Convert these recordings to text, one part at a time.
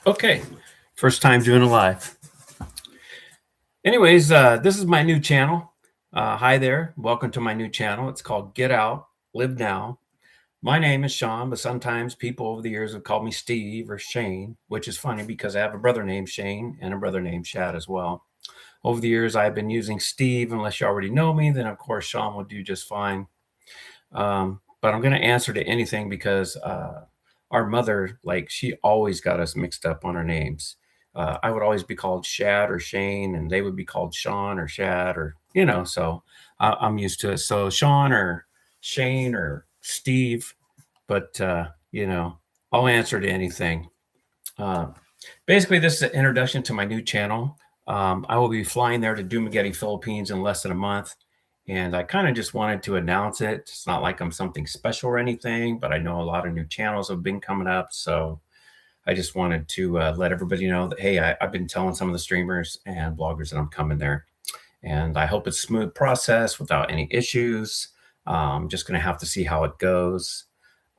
Okay, first time doing a live. Anyways, this is my new channel. Hi there, welcome to my new channel. It's called Get Out, Live Now. My name is Sean, but sometimes people over the years have called me Steve or Shane, which is funny because I have a brother named Shane and a brother named Shad as well. Over the years, I've been using Steve. Unless you already know me, then of course Sean will do just fine. But I'm going to answer to anything because our mother, like, she always got us mixed up on our names. I would always be called Shad or Shane, and they would be called Sean or Shad, or So I'm used to it. So Sean or Shane or Steve, but I'll answer to anything. Uh, Basically, this is an introduction to my new channel. I will be flying there to Dumaguete, Philippines in less than a month. And I kind of just wanted to announce it. It's not like I'm something special or anything, but I know a lot of new channels have been coming up. So I just wanted to let everybody know that, hey, I've been telling some of the streamers and bloggers that I'm coming there. And I hope it's a smooth process without any issues. Just going to have to see how it goes.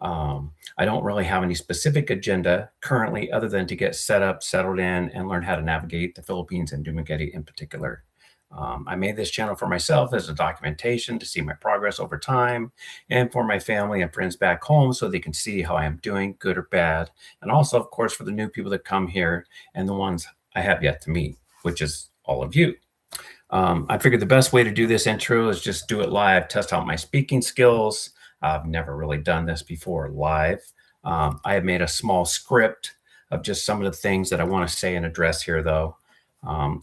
I don't really have any specific agenda currently other than to get set up, settled in, and learn how to navigate the Philippines and Dumaguete in particular. I made this channel for myself as a documentation to see my progress over time and for my family and friends back home so they can see how I am doing, good or bad. And also, of course, for the new people that come here and the ones I have yet to meet, which is all of you. I figured the best way to do this intro is just do it live, test out my speaking skills. I've never really done this before live. I have made a small script of just some of the things that I want to say and address here, though.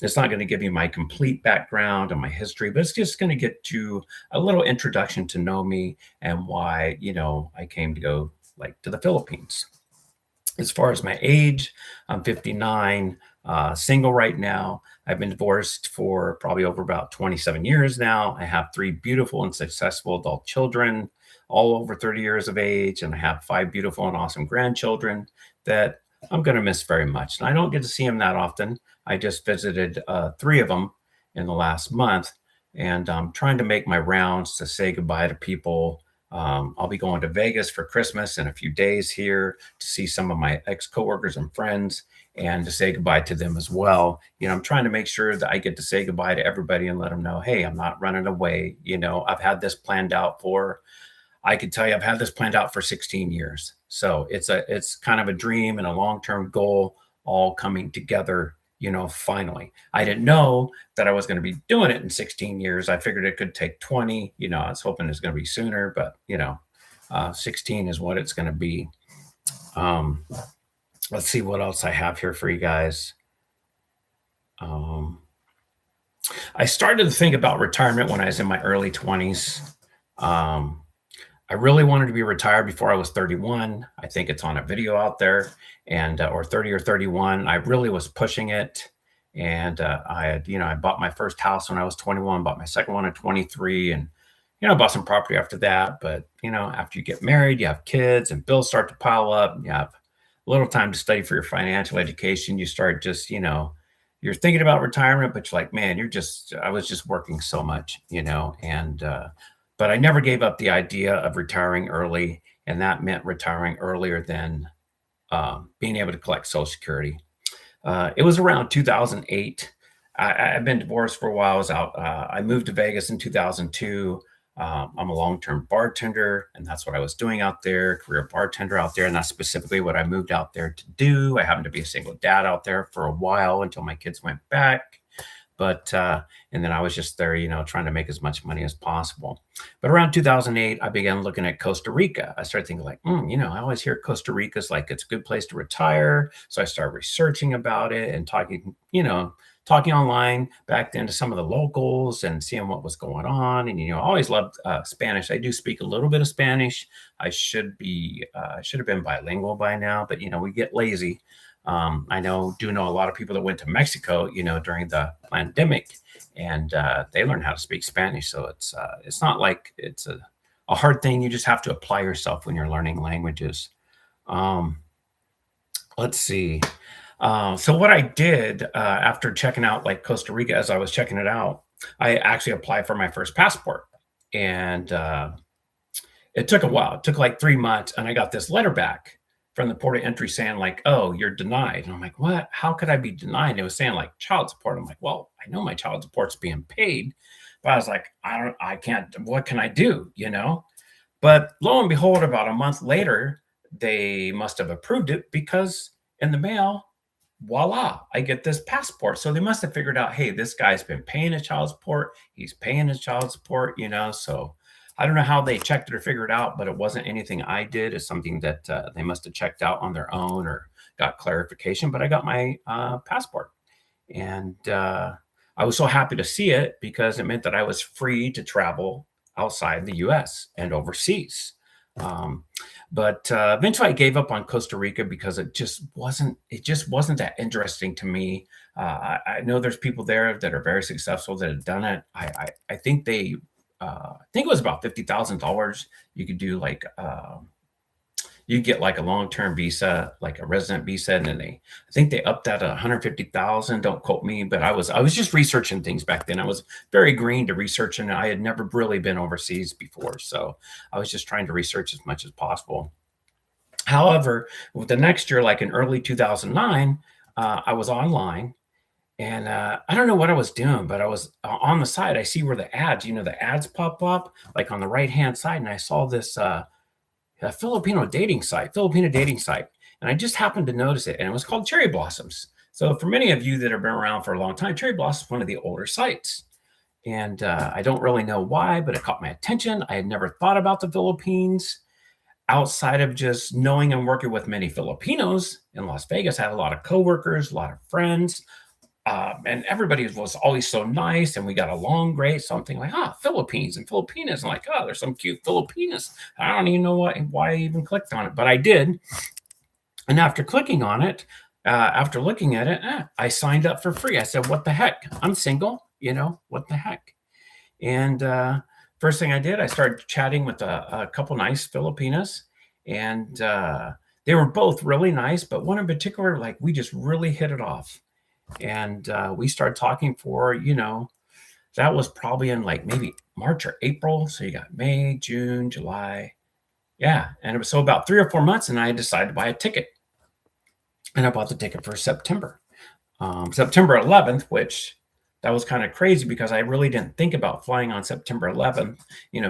It's not going to give you my complete background and my history, but it's just going to get you a little introduction to know me and why, I came to go to the Philippines. As far as my age, I'm 59, single right now. I've been divorced for probably over about 27 years now. I have three beautiful and successful adult children, all over 30 years of age, and I have five beautiful and awesome grandchildren that I'm going to miss very much. And I don't get to see them that often. I just visited three of them in the last month, and I'm trying to make my rounds to say goodbye to people. I'll be going to Vegas for Christmas in a few days here to see some of my ex coworkers and friends and to say goodbye to them as well. I'm trying to make sure that I get to say goodbye to everybody and let them know, hey, I'm not running away. I've had this planned out for, I can tell you, I've had this planned out for 16 years. So it's kind of a dream and a long-term goal all coming together. Finally, I didn't know that I was going to be doing it in 16 years. I figured it could take 20. I was hoping it's going to be sooner, but 16 is what it's going to be. Um, let's see what else I have here for you guys. I started to think about retirement when I was in my early 20s. I really wanted to be retired before I was 31. I think it's on a video out there, and or 30 or 31. I really was pushing it, and I bought my first house when I was 21, bought my second one at 23, and bought some property after that. But after you get married, you have kids, and bills start to pile up. You have a little time to study for your financial education. You start just you're thinking about retirement, but you're like, man, I was just working so much, and but I never gave up the idea of retiring early, and that meant retiring earlier than being able to collect Social Security. It was around 2008. I've been divorced for a while. I was out. I moved to Vegas in 2002. I'm a long-term bartender, and that's what I was doing out there, career bartender out there, and that's specifically what I moved out there to do. I happened to be a single dad out there for a while until my kids went back. But and then I was just there, trying to make as much money as possible. But around 2008, I began looking at Costa Rica. I started thinking like, I always hear Costa Rica's like it's a good place to retire. So I started researching about it and talking online back then to some of the locals and seeing what was going on. And I always loved Spanish. I do speak a little bit of Spanish. I should have been bilingual by now, but we get lazy. I do know a lot of people that went to Mexico, during the pandemic, and they learned how to speak Spanish. So it's not like it's a hard thing. You just have to apply yourself when you're learning languages. Let's see. So what I did after checking out like Costa Rica, as I was checking it out, I actually applied for my first passport, and it took a while. It took like 3 months, and I got this letter back from the port of entry saying like, "Oh, you're denied." And I'm like, "What? How could I be denied?" And it was saying like child support. I'm like, "Well, I know my child support's being paid," but I was like, I can't. What can I do?" But lo and behold, about a month later, they must have approved it because in the mail, voila, I get this passport. So they must have figured out, hey, this guy's been paying his child support. He's paying his child support. So I don't know how they checked it or figured it out, but it wasn't anything I did. It's something that they must have checked out on their own or got clarification. But I got my passport. And I was so happy to see it because it meant that I was free to travel outside the US and overseas. Um, but eventually I gave up on Costa Rica because it just wasn't that interesting to me. I know there's people there that are very successful that have done it. I think I think it was about $50,000. You could do like you get like a long-term visa, like a resident visa, and then I think they upped that to 150,000. Don't quote me, but I was just researching things back then. I was very green to research, and I had never really been overseas before, so I was just trying to research as much as possible. However, with the next year, like in early 2009, I was online, and I don't know what I was doing, but I was on the side. I see where the ads pop up, like on the right hand side, and I saw this. A Filipino dating site. And I just happened to notice it, and it was called Cherry Blossoms. So for many of you that have been around for a long time, Cherry Blossoms is one of the older sites. And I don't really know why, but it caught my attention. I had never thought about the Philippines outside of just knowing and working with many Filipinos in Las Vegas. I had a lot of coworkers, a lot of friends, and everybody was always so nice, and we got along great. Something like, Philippines and Filipinas. I'm like, there's some cute Filipinas. I don't even know why I even clicked on it, but I did. And after clicking on it, after looking at it, I signed up for free. I said, what the heck? I'm single, what the heck? And first thing I did, I started chatting with a couple nice Filipinas, and they were both really nice, but one in particular, like we just really hit it off. And we started talking for, that was probably in like maybe March or April. So you got May, June, July. Yeah. And it was so about 3 or 4 months, and I decided to buy a ticket. And I bought the ticket for September 11th, which that was kind of crazy because I really didn't think about flying on September 11th,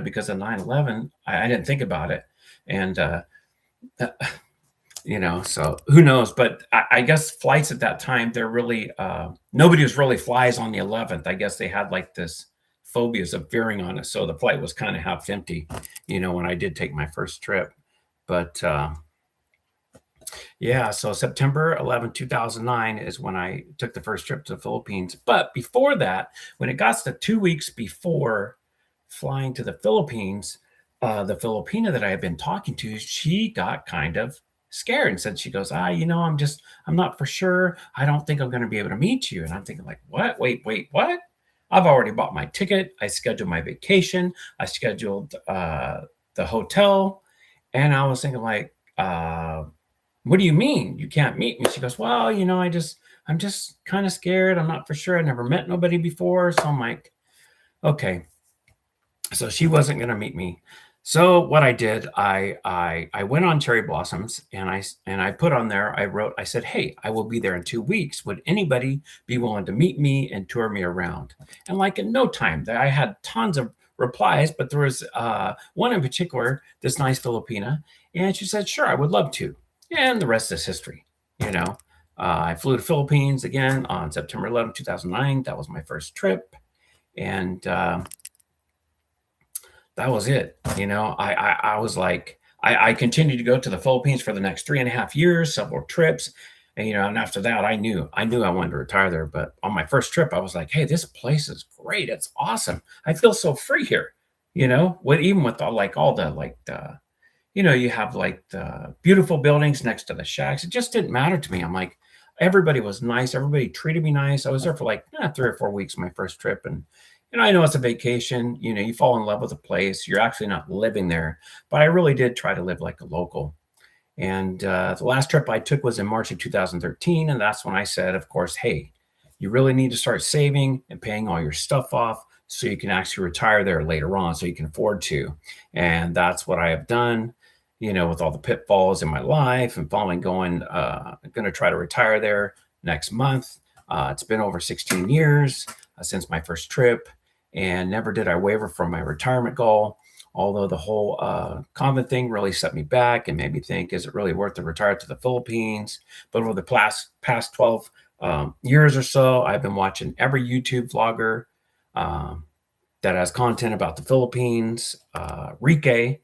because of 9/11. I didn't think about it. And, so who knows? But I guess flights at that time, they're really, nobody was really flies on the 11th. I guess they had like this phobias of veering on it. So the flight was kind of half empty, when I did take my first trip. But yeah, so September 11th, 2009 is when I took the first trip to the Philippines. But before that, when it got to 2 weeks before flying to the Philippines, the Filipina that I had been talking to, she got kind of scared and said, she goes, I'm not for sure. I don't think I'm going to be able to meet you. And I'm thinking like, what? Wait, what? I've already bought my ticket. I scheduled my vacation. I scheduled the hotel. And I was thinking like, what do you mean you can't meet me? She goes, well, I'm just kind of scared. I'm not for sure. I never met nobody before. So I'm like, okay. So she wasn't going to meet me. So what I did, I went on Cherry Blossoms, and I put on there, I said, hey, I will be there in 2 weeks. Would anybody be willing to meet me and tour me around? And like in no time, I had tons of replies, but there was one in particular, this nice Filipina, and she said, sure, I would love to. And the rest is history. I flew to Philippines again on September 11th, 2009. That was my first trip. And that was it. I was like, I continued to go to the Philippines for the next 3.5 years, several trips. And after that, I knew I wanted to retire there. But on my first trip, I was like, hey, this place is great. It's awesome. I feel so free here. Even with all the like the, you have like the beautiful buildings next to the shacks. It just didn't matter to me. I'm like, everybody was nice. Everybody treated me nice. I was there for like 3 or 4 weeks, my first trip. And, I know it's a vacation, you fall in love with a place. You're actually not living there, but I really did try to live like a local. And the last trip I took was in March of 2013. And that's when I said, of course, hey, you really need to start saving and paying all your stuff off so you can actually retire there later on so you can afford to. And that's what I have done. with all the pitfalls in my life and finally going to try to retire there next month. It's been over 16 years since my first trip, and never did I waver from my retirement goal. Although the whole COVID thing really set me back and made me think, is it really worth to retire to the Philippines? But over the past 12 years or so, I've been watching every YouTube vlogger um, that has content about the Philippines. Rike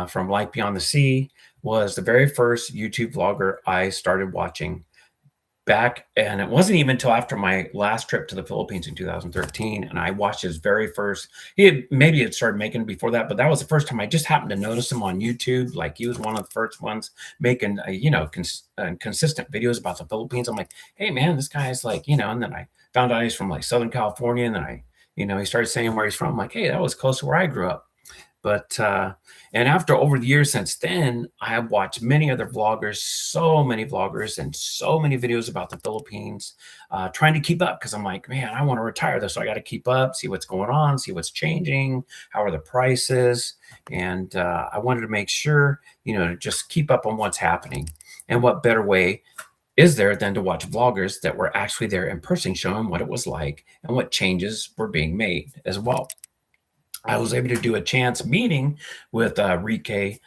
from Life Beyond the Sea was the very first YouTube vlogger I started watching back, and it wasn't even until after my last trip to the Philippines in 2013, and I watched his very first. Maybe it started making before that, but that was the first time I just happened to notice him on YouTube. Like, he was one of the first ones making consistent videos about the Philippines. I'm like, hey man, this guy is like, and then I found out he's from like Southern California, and then he started saying where he's from. I'm like, hey, that was close to where I grew up. But and after over the years since then, I have watched many other vloggers, so many vloggers, and so many videos about the Philippines, trying to keep up, because I'm like, man, I want to retire this, so I got to keep up, see what's going on, see what's changing, how are the prices, and I wanted to make sure, to just keep up on what's happening. And what better way is there than to watch vloggers that were actually there in person, showing what it was like and what changes were being made as well. I was able to do a chance meeting with Rike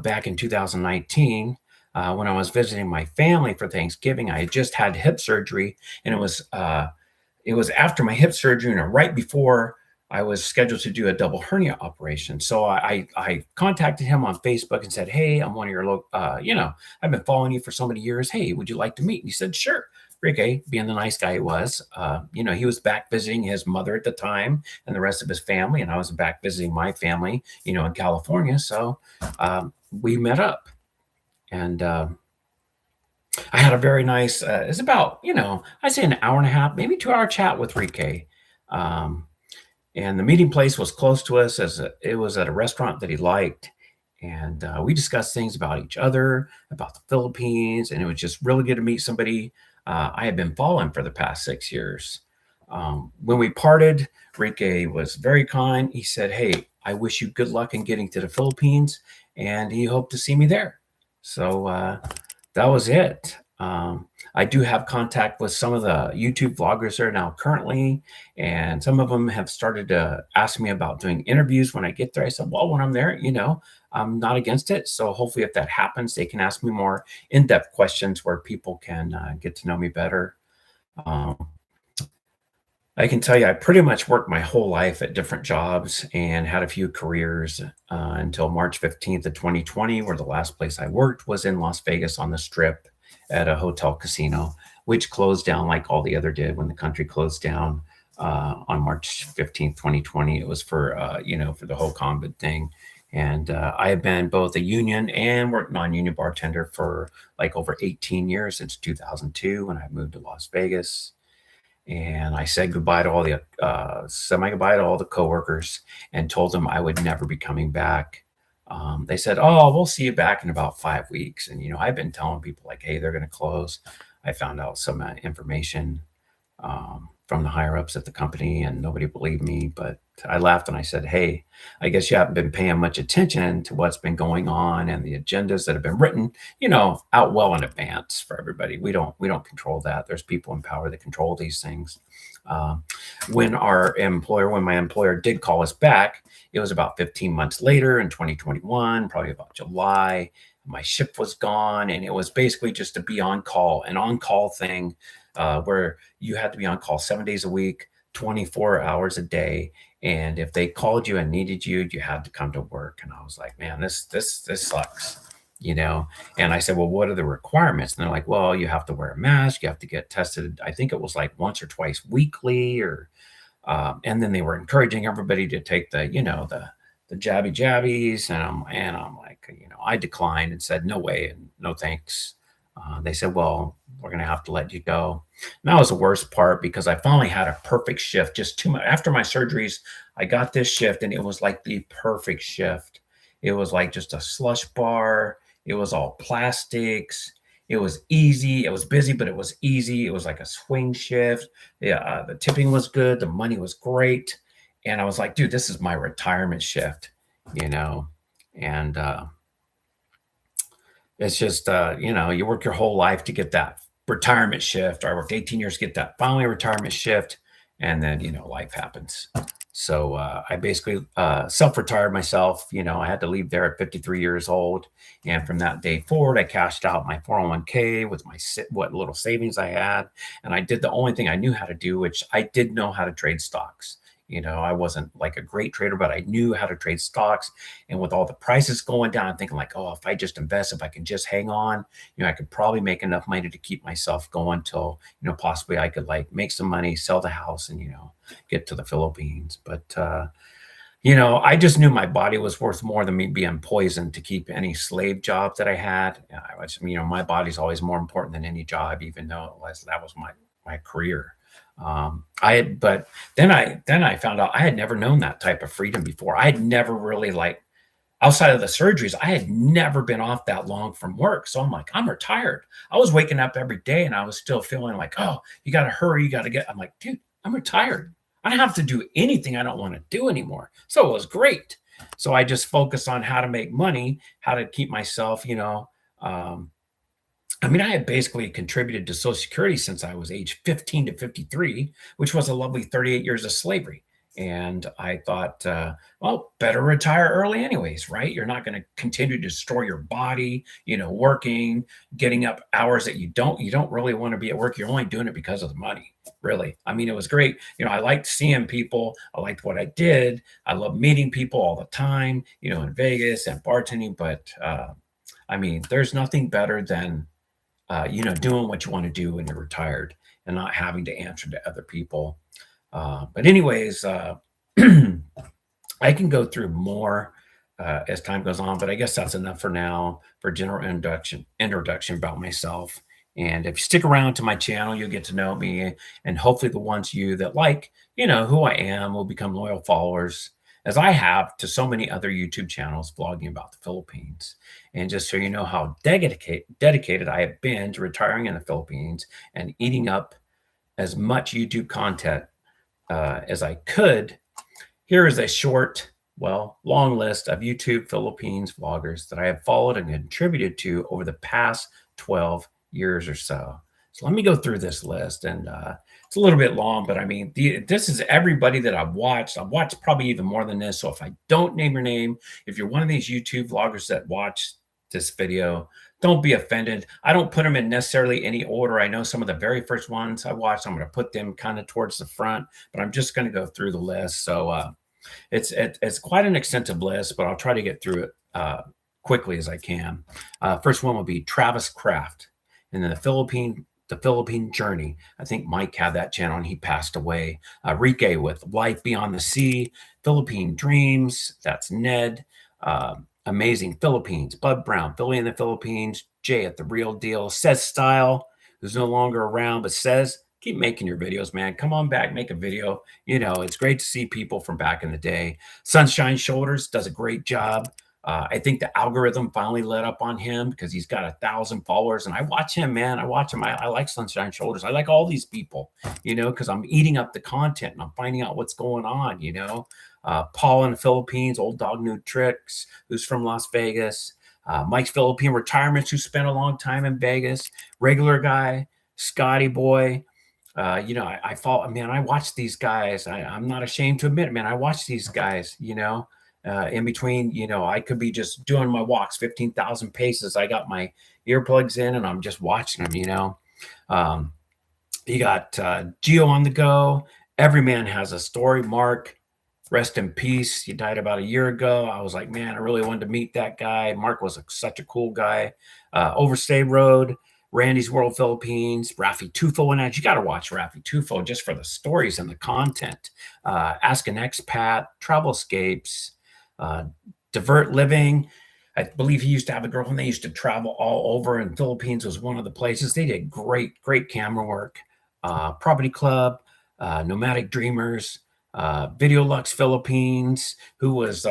back in 2019 when I was visiting my family for Thanksgiving. I had just had hip surgery, and it was after my hip surgery and right before I was scheduled to do a double hernia operation. So I contacted him on Facebook and said, hey, I'm one of your I've been following you for so many years. Hey, would you like to meet? And he said, sure. Ricky, being the nice guy he was, he was back visiting his mother at the time and the rest of his family, and I was back visiting my family, in California. So we met up, and I had a very nice. It's about I'd say an hour and a half, maybe 2 hour chat with Ricky. Um, and the meeting place was close to us, as it was at a restaurant that he liked, and we discussed things about each other, about the Philippines, and it was just really good to meet somebody I had been following for the past 6 years. When we parted, Rike was very kind. He said, hey, I wish you good luck in getting to the Philippines, and he hoped to see me there. So that was it. I do have contact with some of the YouTube vloggers there now currently, and some of them have started to ask me about doing interviews when I get there. I said, well, when I'm there, I'm not against it. So hopefully if that happens, they can ask me more in-depth questions where people can get to know me better. Um, I can tell you, I pretty much worked my whole life at different jobs and had a few careers until March 15th of 2020, where the last place I worked was in Las Vegas on the Strip at a hotel casino, which closed down like all the other did when the country closed down on March 15th, 2020. It was for, for the whole COVID thing. And I have been both a union and worked non-union bartender for like over 18 years, since 2002 when I moved to Las Vegas. And I said goodbye to all the semi goodbye to all the coworkers and told them I would never be coming back. They said, "Oh, we'll see you back in about 5 weeks." And I've been telling people like, "Hey, they're going to close." I found out some information from the higher ups at the company, and nobody believed me. But I laughed and I said, "Hey, I guess you haven't been paying much attention to what's been going on and the agendas that have been written, out well in advance for everybody. We don't control that. There's people in power that control these things." Um, when my employer did call us back, it was about 15 months later in 2021, probably about July. My shift was gone, and it was basically just to be on call, an on call thing, where you had to be on call 7 days a week, 24 hours a day. And if they called you and needed you, you had to come to work. And I was like, man, this sucks, you know? And I said, well, what are the requirements? And they're like, well, you have to wear a mask. You have to get tested. I think it was like once or twice weekly, and then they were encouraging everybody to take the jabbies. And I'm like, I declined and said, no way and no thanks. They said, well, we're going to have to let you go. And that was the worst part, because I finally had a perfect shift. Just 2 months after my surgeries, I got this shift, and it was like the perfect shift. It was like just a slush bar. It was all plastics. It was easy. It was busy, but it was easy. It was like a swing shift. Yeah, the tipping was good. The money was great. And I was like, dude, this is my retirement shift, you know? And It's just, you work your whole life to get that retirement shift. I worked 18 years to get that finally retirement shift, and then life happens. So I basically self-retired myself. I had to leave there at 53 years old, and from that day forward, I cashed out my 401k with what little savings I had, and I did the only thing I knew how to do, which I did know how to trade stocks. I wasn't like a great trader, but I knew how to trade stocks. And with all the prices going down, I'm thinking like, oh, if I just invest, if I can just hang on, I could probably make enough money to keep myself going till, possibly I could like make some money, sell the house and, get to the Philippines. But, I just knew my body was worth more than me being poisoned to keep any slave job that I had. My body's always more important than any job, even though that was my career. But then I found out I had never known that type of freedom before. I had never really like outside of the surgeries, I had never been off that long from work. So I'm like, I'm retired. I was waking up every day and I was still feeling like, oh, you got to hurry. You got to get, I'm like, dude, I'm retired. I don't have to do anything I don't want to do anymore. So it was great. So I just focused on how to make money, how to keep myself, um, I had basically contributed to Social Security since I was age 15 to 53, which was a lovely 38 years of slavery. And I thought, well, better retire early, anyways, right? You're not going to continue to destroy your body, working, getting up hours that you don't really want to be at work. You're only doing it because of the money, really. It was great. I liked seeing people. I liked what I did. I love meeting people all the time, in Vegas and bartending. But there's nothing better than doing what you want to do when you're retired and not having to answer to other people. But anyways, I can go through more as time goes on, but I guess that's enough for now for general introduction about myself. And if you stick around to my channel, you'll get to know me, and hopefully the ones you that like, who I am will become loyal followers, as I have to so many other YouTube channels vlogging about the Philippines. And just so you know how dedicated I have been to retiring in the Philippines and eating up as much YouTube content as I could, here is a short, long list of YouTube Philippines vloggers that I have followed and contributed to over the past 12 years or so. So let me go through this list, and it's a little bit long, but this is everybody that I've watched. I've watched probably even more than this. So if I don't name your name, if you're one of these YouTube vloggers that watch this video, don't be offended. I don't put them in necessarily any order. I know some of the very first ones I watched, I'm going to put them kind of towards the front, but I'm just going to go through the list. So it's quite an extensive list, but I'll try to get through it quickly as I can. First one will be Travis Kraft, and then the Philippine Journey. I think Mike had that channel and he passed away. Rike with Life Beyond the Sea, Philippine Dreams. That's Ned. Amazing Philippines, Bud Brown, Philly in the Philippines, Jay at The Real Deal, Says Style, who's no longer around, but says, keep making your videos, man. Come on back, make a video. It's great to see people from back in the day. Sunshine Shoulders does a great job. I think the algorithm finally let up on him because he's got 1,000 followers. And I watch him, man. I watch him. I like Sunshine Shoulders. I like all these people, because I'm eating up the content and I'm finding out what's going on, Paul in the Philippines, Old Dog New Tricks, who's from Las Vegas. Mike's Philippine Retirements, who spent a long time in Vegas. Regular Guy, Scotty Boy. I follow, man, I watch these guys. I'm not ashamed to admit, man, I watch these guys, in between, I could be just doing my walks, 15,000 paces. I got my earplugs in and I'm just watching them, you got Gio on the go. Every man has a story. Mark, rest in peace. He died about a year ago. I was like, man, I really wanted to meet that guy. Mark was such a cool guy. Overstay Road, Randy's World Philippines, Rafi Tufo and that. You got to watch Rafi Tufo just for the stories and the content. Ask an Expat, Travelscapes, Divert Living. I believe he used to have a girlfriend. They used to travel all over, and Philippines was one of the places. They did great camera work. Property Club, Nomadic Dreamers, Video Lux Philippines, who was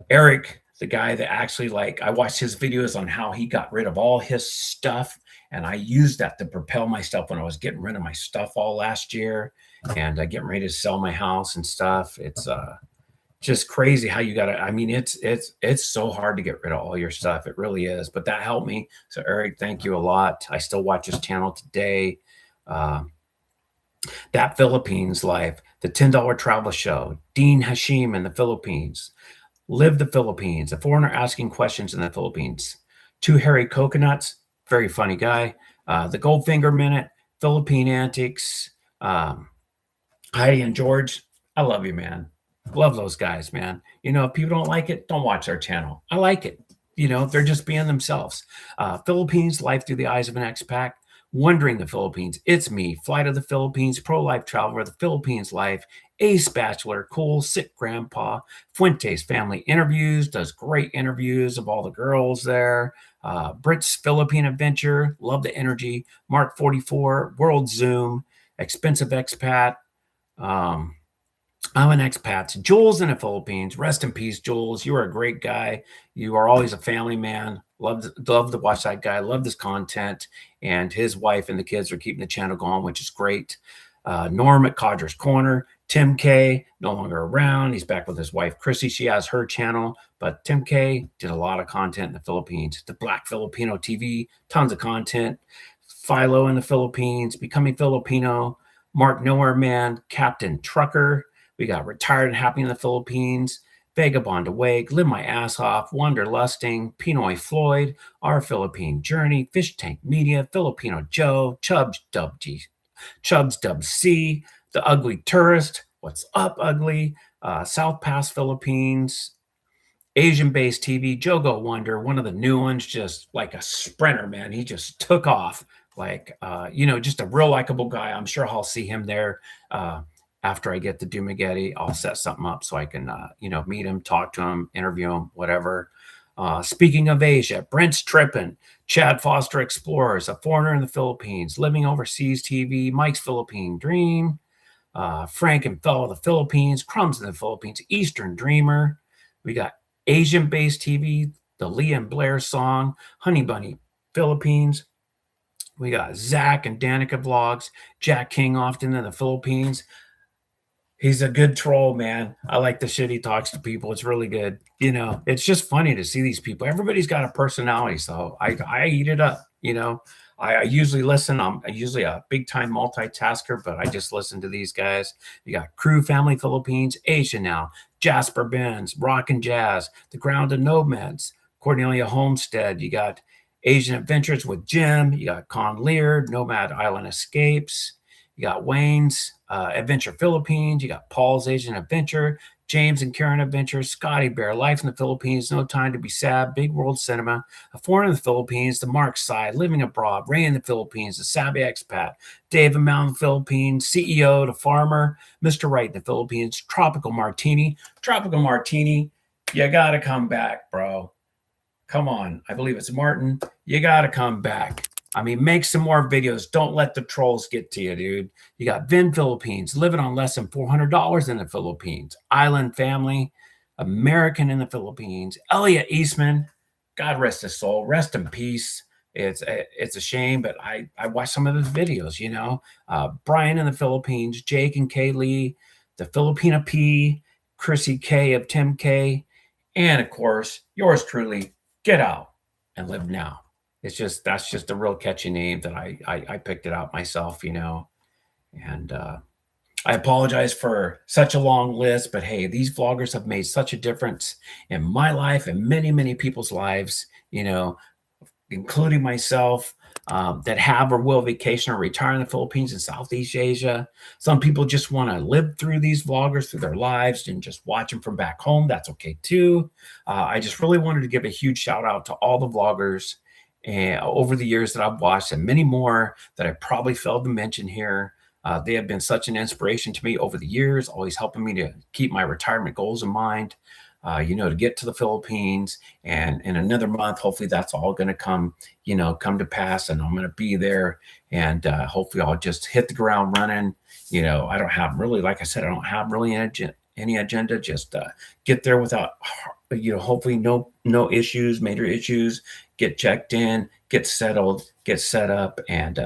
Eric, the guy that actually, I watched his videos on how he got rid of all his stuff, and I used that to propel myself when I was getting rid of my stuff all last year and getting ready to sell my house and stuff. It's just crazy how you gotta, I mean, it's so hard to get rid of all your stuff. It really is. But that helped me. So Eric, thank you a lot. I still watch his channel today. Uh, that Philippines life, the $10 travel show, Dean Hashim in the Philippines, Live the Philippines, a foreigner asking questions in the Philippines. Two Hairy Coconuts, very funny guy. The Goldfinger Minute, Philippine Antics, um, Heidi and George. I love you, man. Love those guys, man. If people don't like it, don't watch their channel. I like it. They're just being themselves. Philippines, life through the eyes of an expat. Wondering the Philippines. It's me, Flight of the Philippines, pro-life traveler, the Philippines life, ace bachelor, cool, sick grandpa. Fuentes family interviews, does great interviews of all the girls there. Brit's Philippine adventure, love the energy. Mark 44, World Zoom, expensive expat. Um, I'm an expat. Jules in the Philippines. Rest in peace, Jules. You are a great guy. You are always a family man. Love to watch that guy. Love this content. And his wife and the kids are keeping the channel going, which is great. Norm at Codger's Corner. Tim K, no longer around. He's back with his wife, Chrissy. She has her channel. But Tim K did a lot of content in the Philippines. The Black Filipino TV, tons of content. Philo in the Philippines, Becoming Filipino. Mark Nowhere Man, Captain Trucker. We got Retired and Happy in the Philippines, Vagabond Awake, Live My Ass Off, Wanderlusting, Pinoy Floyd, Our Philippine Journey, Fish Tank Media, Filipino Joe, Chubbs Dub C, The Ugly Tourist, What's Up Ugly, South Pass Philippines, Asian-based TV, Jogo Wonder, one of the new ones, just like a sprinter, man. He just took off. Like, just a real likable guy. I'm sure I'll see him there after I get to Dumaguete. I'll set something up so I can, meet him, talk to him, interview him, whatever. Speaking of Asia, Brent's Trippin', Chad Foster Explorers, A Foreigner in the Philippines, Living Overseas TV, Mike's Philippine Dream, Frank and Fellow of the Philippines, Crumbs in the Philippines, Eastern Dreamer. We got Asian-based TV, the Lee and Blair Song, Honey Bunny Philippines. We got Zach and Danica Vlogs, Jack King often in the Philippines. He's a good troll, man. I like the shit he talks to people. It's really good. It's just funny to see these people. Everybody's got a personality, so I eat it up. I usually listen. I'm usually a big time multitasker, but I just listen to these guys. You got Crew Family Philippines, Asia Now, Jasper Benz, Rock and Jazz, The Grounded Nomads, Cornelia Homestead. You got Asian Adventures with Jim. You got Con Lear, Nomad Island Escapes. You got Wayne's Adventure Philippines. You got Paul's Asian Adventure, James and Karen Adventure, Scotty Bear, Life in the Philippines, No Time to Be Sad, Big World Cinema, A Foreigner in the Philippines, The Mark Side, Living Abroad, Ray in the Philippines, The Savvy Expat, Dave and Mount in the Philippines, CEO to Farmer, Mr. Right in the Philippines, Tropical Martini, you got to come back, bro. Come on. I believe it's Martin. You got to come back. I mean, make some more videos. Don't let the trolls get to you, dude. You got Vin Philippines, living on less than $400 in the Philippines. Island Family, American in the Philippines. Elliot Eastman, God rest his soul. Rest in peace. It's a shame, but I watched some of his videos, Brian in the Philippines, Jake and Kaylee, the Filipina P, Chrissy K of Tim K, and of course, yours truly, Get Out and Live Now. That's just a real catchy name that I picked it out myself, and I apologize for such a long list, but hey, these vloggers have made such a difference in my life and many, many people's lives, including myself, that have or will vacation or retire in the Philippines and Southeast Asia. Some people just want to live through these vloggers through their lives and just watch them from back home. That's okay too. I just really wanted to give a huge shout out to all the vloggers over the years that I've watched, and many more that I probably failed to mention here. They have been such an inspiration to me over the years, always helping me to keep my retirement goals in mind, to get to the Philippines. And in another month, hopefully that's all going to come to pass, and I'm going to be there. And hopefully I'll just hit the ground running. I don't have really, like I said, I don't have really any agenda, just get there without, hopefully no issues, major issues, get checked in, get settled, get set up, and,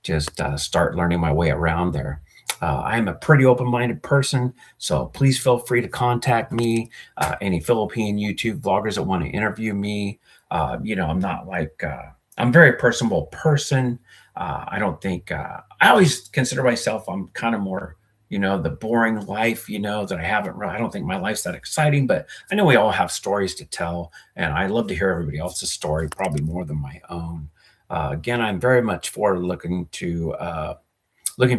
just start learning my way around there. I am a pretty open-minded person, so please feel free to contact me. Any Philippine YouTube vloggers that want to interview me. I'm not like I'm a very personable person. I don't think I always consider myself. I'm kind of more, the boring life. That I haven't really. I don't think my life's that exciting, but I know we all have stories to tell, and I love to hear everybody else's story, probably more than my own. Again, I'm very much forward looking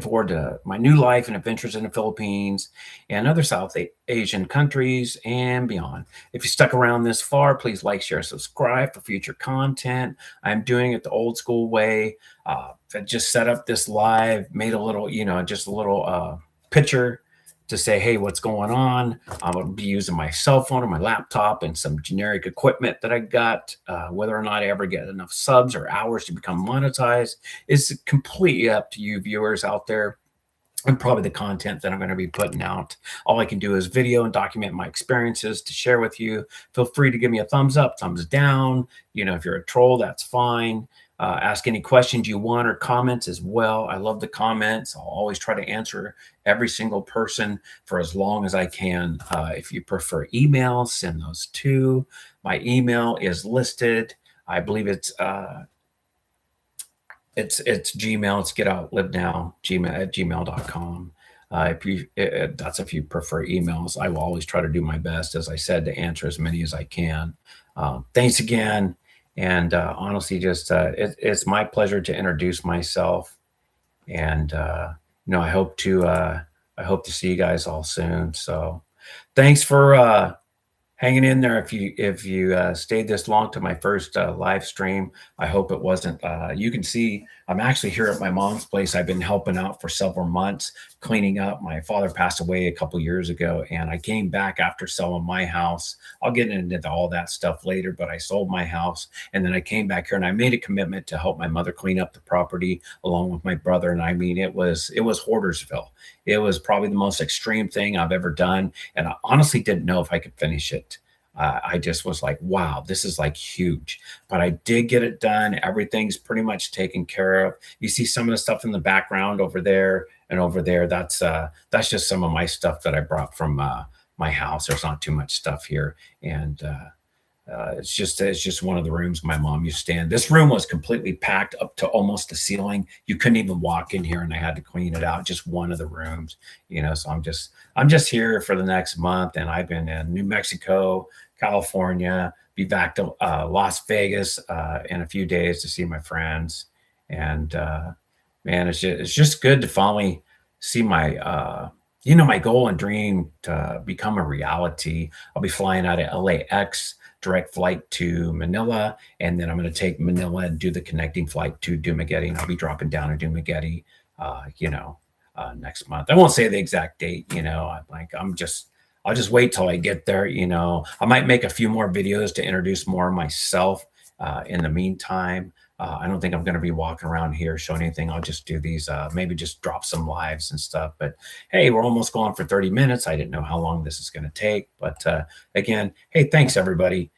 forward to my new life and adventures in the Philippines and other South Asian countries and beyond. If you stuck around this far, please like, share, subscribe for future content. I'm doing it the old school way. I just set up this live, made a little, just a little picture to say, hey, what's going on? I'm going to be using my cell phone or my laptop and some generic equipment that I got. Whether or not I ever get enough subs or hours to become monetized is completely up to you viewers out there, and probably the content that I'm going to be putting out. All I can do is video and document my experiences to share with you. Feel free to give me a thumbs up, thumbs down. If you're a troll, that's fine. Ask any questions you want or comments as well. I love the comments. I'll always try to answer every single person for as long as I can. If you prefer email, send those too. My email is listed. I believe it's Gmail. It's get out live now gmail@gmail.com. That's if you prefer emails. I will always try to do my best, as I said, to answer as many as I can. Thanks again, and honestly, just it's my pleasure to introduce myself, and I hope to see you guys all soon. So, thanks for hanging in there. If you stayed this long to my first live stream, I hope it wasn't. You can see I'm actually here at my mom's place. I've been helping out for several months, cleaning up. My father passed away a couple years ago, and I came back after selling my house. I'll get into all that stuff later, but I sold my house, and then I came back here and I made a commitment to help my mother clean up the property along with my brother. And I mean, it was Hoardersville. It was probably the most extreme thing I've ever done, and I honestly didn't know if I could finish it. I just was like, wow, this is like huge. But I did get it done. Everything's pretty much taken care of. You see some of the stuff in the background over there and over there. That's just some of my stuff that I brought from my house. There's not too much stuff here, and it's just one of the rooms my mom used to stay in. This room was completely packed up to almost the ceiling. You couldn't even walk in here, and I had to clean it out. Just one of the rooms. So I'm just here for the next month, and I've been in New Mexico, California. Be back to Las Vegas in a few days to see my friends, and man, it's just good to finally see my goal and dream to become a reality. I'll be flying out of LAX, direct flight to Manila, and then I'm going to take Manila and do the connecting flight to Dumaguete, and I'll be dropping down in Dumaguete, next month. I won't say the exact date. I'll just wait till I get there. I might make a few more videos to introduce more of myself. In the meantime, I don't think I'm going to be walking around here showing anything. I'll just do these, maybe just drop some lives and stuff. But hey, we're almost going for 30 minutes. I didn't know how long this is going to take. But again, hey, thanks everybody.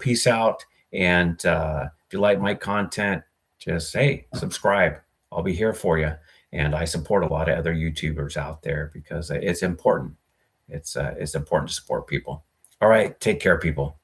Peace out. And if you like my content, just hey, subscribe. I'll be here for you. And I support a lot of other YouTubers out there because it's important. It's important to support people. All right, take care, people.